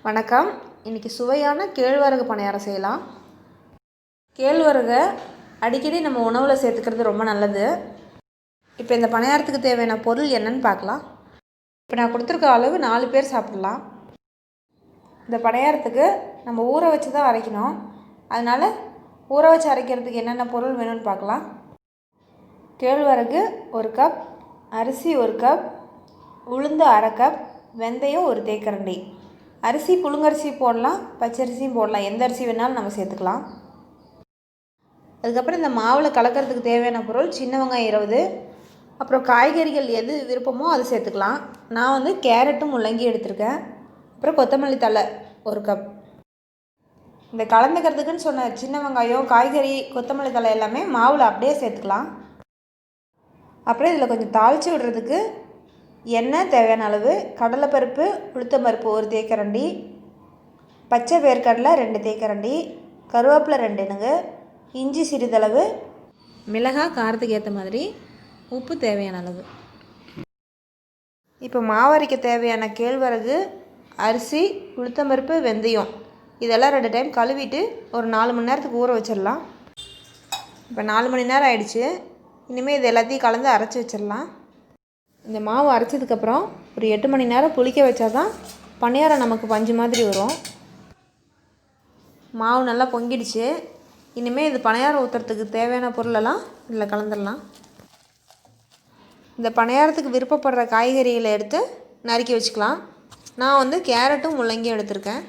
வணக்கம். இன்றைக்கி சுவையான கேழ்வரகு பணியாரம் செய்யலாம். கேழ்வரகை அடிக்கடி நம்ம உணவில் சேர்த்துக்கிறது ரொம்ப நல்லது. இப்போ இந்த பணியாரத்துக்கு தேவையான பொருள் என்னன்னு பார்க்கலாம். இப்போ நான் கொடுத்துருக்க அளவு 4 பேர் சாப்பிட்லாம். இந்த பணியாரத்துக்கு நம்ம ஊற வச்சு தான் அரைக்கணும். அதனால் ஊற வச்சு அரைக்கிறதுக்கு என்னென்ன பொருள் வேணும்னு பார்க்கலாம். கேழ்வரகு 1 கப், அரிசி 1 கப், உளுந்து 1/2 கப், வெந்தயம் 1 தேக்கரண்டி. அரிசி புழுங்கரிசி போடலாம், பச்சரிசியும் போடலாம், எந்த அரிசி வேணாலும் நம்ம சேர்த்துக்கலாம். அதுக்கப்புறம் இந்த மாவில் கலக்கிறதுக்கு தேவையான பொருள் சின்ன வெங்காயம் 20, அப்புறம் காய்கறிகள் எது விருப்பமோ அது சேர்த்துக்கலாம். நான் கேரட்டும் முள்ளங்கி எடுத்திருக்கேன். அப்புறம் கொத்தமல்லி தழை 1 கப். இந்த கலந்துக்கிறதுக்குன்னு சொன்ன சின்ன வெங்காயம், காய்கறி, கொத்தமல்லி தழை எல்லாமே மாவில் அப்படியே சேர்த்துக்கலாம். அப்புறம் இதில் கொஞ்சம் தாளித்து விடுறதுக்கு எண்ணெய் தேவையான அளவு, கடலைப்பருப்பு, உளுத்தம்பருப்பு 1 தேக்கரண்டி, பச்சை வேர்க்கடலை 2 தேக்கரண்டி, கருவேப்பிலை 2 இனுங்கு, இஞ்சி சிறிதளவு, மிளகாய் காரத்துக்கு ஏற்ற மாதிரி, உப்பு தேவையான அளவு. இப்போ மாவரைக்க தேவையான கேழ்வரகு, அரிசி, உளுத்தம்பருப்பு, வெந்தயம் இதெல்லாம் 2 டைம் கழுவிட்டு ஒரு 4 மணி நேரத்துக்கு ஊற வச்சிடலாம். இப்போ 4 மணி நேரம் ஆயிடுச்சு. இனிமேல் இது எல்லாத்தையும் கலந்து அரைச்சி வச்சிடலாம். இந்த மாவு அரைச்சதுக்கப்புறம் ஒரு 8 மணி நேரம் புளிக்க வச்சா தான் பணியாரம் நமக்கு பஞ்சு மாதிரி வரும். மாவு நல்லா பொங்கிடுச்சு. இனிமேல் இது பணியாரம் ஊற்றுறதுக்கு தேவையான பொருளெல்லாம் இதில் கலந்துடலாம். இந்த பணியாரத்துக்கு விருப்பப்படுற காய்கறிகளை எடுத்து நறுக்கி வச்சுக்கலாம். நான் கேரட்டும் முள்ளங்கியும் எடுத்திருக்கேன்.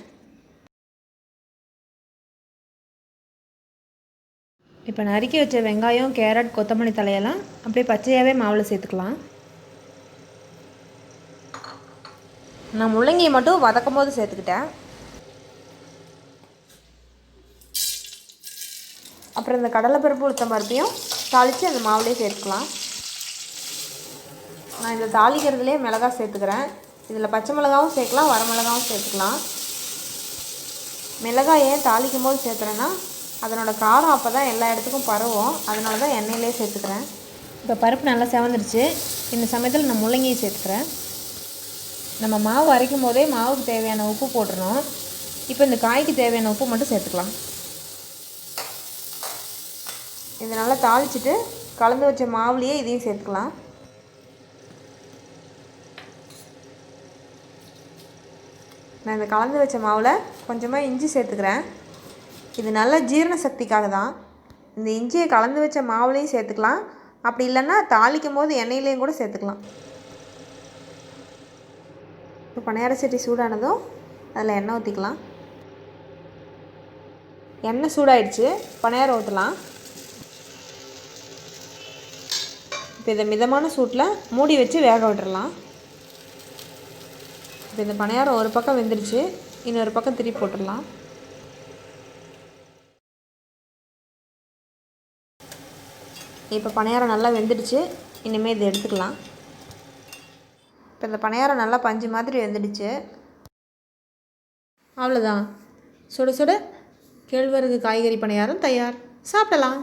இப்போ நறுக்கி வச்ச வெங்காயம், கேரட், கொத்தமல்லி தலையெல்லாம் அப்படியே பச்சையாகவே மாவில் சேர்த்துக்கலாம். நான் முள்ளங்கியை மட்டும் வதக்கும் போது சேர்த்துக்கிட்டேன். அப்புறம் இந்த கடலைப்பருப்பு, உளுத்தம்பருப்பையும் தாளித்து அந்த மாவுலேயே சேர்த்துக்கலாம். நான் இந்த தாளிக்கிறதுலேயே மிளகாய் சேர்த்துக்கிறேன். இதில் பச்சை மிளகாவும் சேர்க்கலாம், வரமிளகாவும் சேர்த்துக்கலாம். மிளகாய் ஏன் தாளிக்கும் போது சேர்த்துறேன்னா அதனோட காரம் அப்போ தான் எல்லா இடத்துக்கும் பரவும். அதனால தான் எண்ணெயிலே சேர்த்துக்கிறேன். இப்போ பருப்பு நல்லா செவந்துருச்சு. இந்த சமயத்தில் நான் முள்ளங்கியை சேர்த்துக்கிறேன். நம்ம மாவு அரைக்கும் போதே மாவுக்கு தேவையான உப்பு போட்டுறணும். இப்போ இந்த காய்க்கு தேவையான உப்பு மட்டும் சேர்த்துக்கலாம். இதை நல்லா தாளிச்சிட்டு கலந்து வச்ச மாவுலேயே இதையும் சேர்த்துக்கலாம். நான் இந்த கலந்து வச்ச மாவில் கொஞ்சமாக இஞ்சி சேர்த்துக்கிறேன். இது நல்ல ஜீரண சக்திக்காக தான். இந்த இஞ்சியை கலந்து வச்ச மாவுலேயும் சேர்த்துக்கலாம். அப்படி இல்லைன்னா தாளிக்கும் போது எண்ணெயிலையும் கூட சேர்த்துக்கலாம். இப்போ பணியார சட்டி சூடானதும் அதில் எண்ணெய் ஊற்றிக்கலாம். எண்ணெய் சூடாயிடுச்சு. பணியாரம் ஊற்றலாம். இப்போ இதை மிதமான சூட்டில் மூடி வச்சு வேக விட்டுறலாம். இப்போ இந்த பணியாரம் ஒரு பக்கம் வெந்துடுச்சு. இன்னொரு பக்கம் திருப்பி போட்டுடலாம். இப்போ பணியாரம் நல்லா வெந்துடுச்சு. இனிமேல் இதை எடுத்துக்கலாம். இப்போ இந்த பணியாரம் நல்லா பஞ்சு மாதிரி வெந்துடுச்சு. அவ்வளோதான். சுட சுட கேழ்வரகு காய்கறி பணியாரம் தயார். சாப்பிடலாம்.